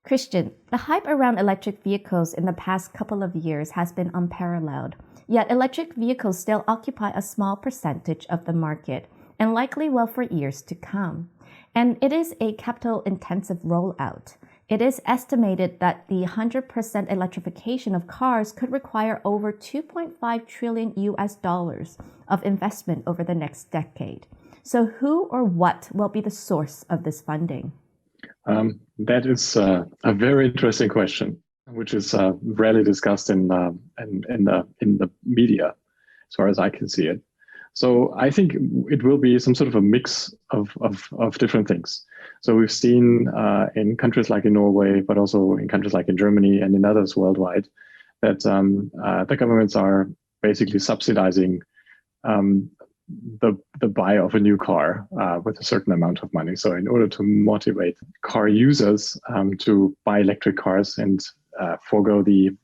Christian, the hype around electric vehicles in the past couple of years has been unparalleled. Yet electric vehicles still occupy a small percentage of the market and likely will for years to come. And it is a capital-intensive rollout. It is estimated that the 100% electrification of cars could require over 2.5 trillion US dollars of investment over the next decade. So who or what will be the source of this funding? That is a very interesting question, which is rarely discussed in the media, as far as I can see it. So I think it will be some sort of a mix of different things. So we've seen in countries like in Norway, but also in countries like in Germany and in others worldwide, that the governments are basically subsidizing the buy of a new car with a certain amount of money. So in order to motivate car users to buy electric cars and forego the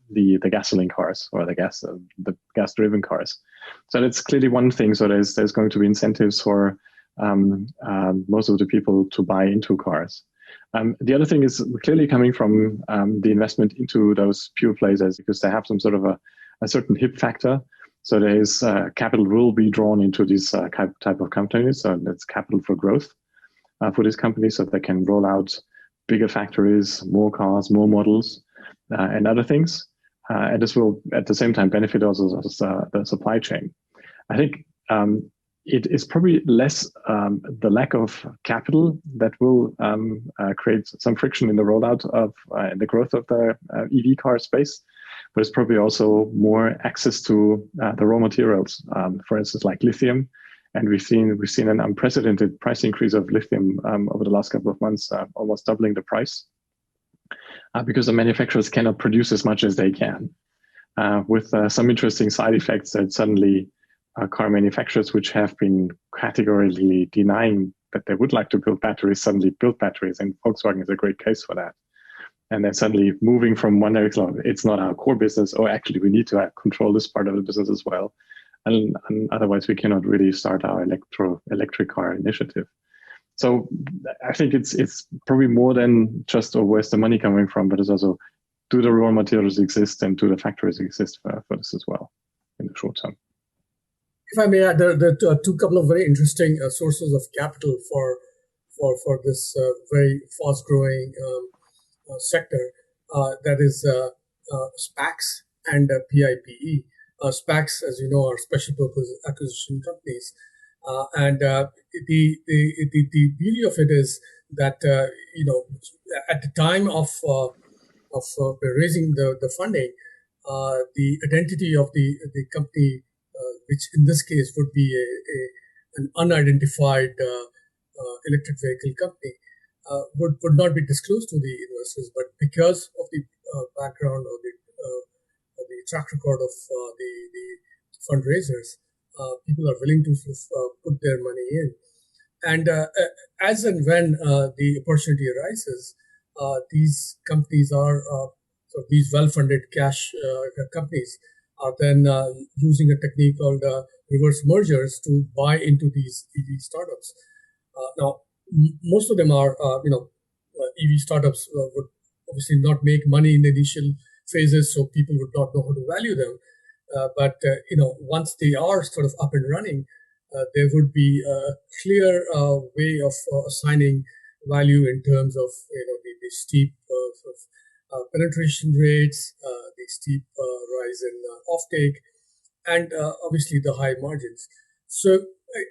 gasoline cars or the gas driven cars. So that's clearly one thing. So there's going to be incentives for most of the people to buy into cars. The other thing is clearly coming from the investment into those pure plays, because they have some sort of a certain hip factor. So there is capital will be drawn into these type of companies. So that's capital for growth for these companies, so they can roll out bigger factories, more cars, more models, and other things. And this will at the same time benefit also the supply chain. I think it is probably less the lack of capital that will create some friction in the rollout of the growth of the EV car space. But it's probably also more access to the raw materials, for instance, like lithium. And we've seen an unprecedented price increase of lithium over the last couple of months, almost doubling the price, because the manufacturers cannot produce as much as they can, with some interesting side effects that suddenly car manufacturers, which have been categorically denying that they would like to build batteries, suddenly build batteries, and Volkswagen is a great case for that. And then suddenly moving from one direction, it's not our core business, or actually we need to control this part of the business as well. And otherwise we cannot really start our electric car initiative. So I think it's probably more than just, where's the money coming from, but it's also, do the raw materials exist and do the factories exist for this as well in the short term? If I may add, there are two couple of very interesting sources of capital for this very fast-growing sector. That is SPACs and PIPE. SPACs, as you know, are special purpose acquisition companies, and the beauty of it is that at the time of raising the funding, the identity of the company, which in this case would be an unidentified electric vehicle company, would not be disclosed to the investors. But because of the background or the track record of the fundraisers, people are willing to sort of put their money in. And as and when the opportunity arises, these companies so these well-funded cash companies are then using a technique called reverse mergers to buy into these EV startups. Now, most of them are, EV startups would obviously not make money in the initial phases, so people would not know how to value them. But once they are sort of up and running, there would be a clear way of assigning value in terms of the steep sort of penetration rates, the steep rise in offtake, and obviously the high margins. So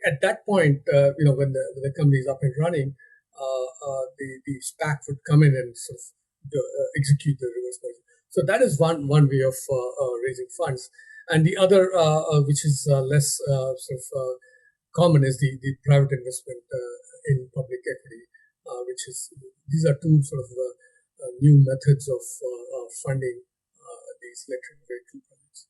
at that point, when the company is up and running, the SPAC would come in and sort of execute the reverse merger. So that is one way of raising funds. And the other, which is less sort of common, is the private investment in public equity, these are two sort of new methods of funding these electric vehicle projects.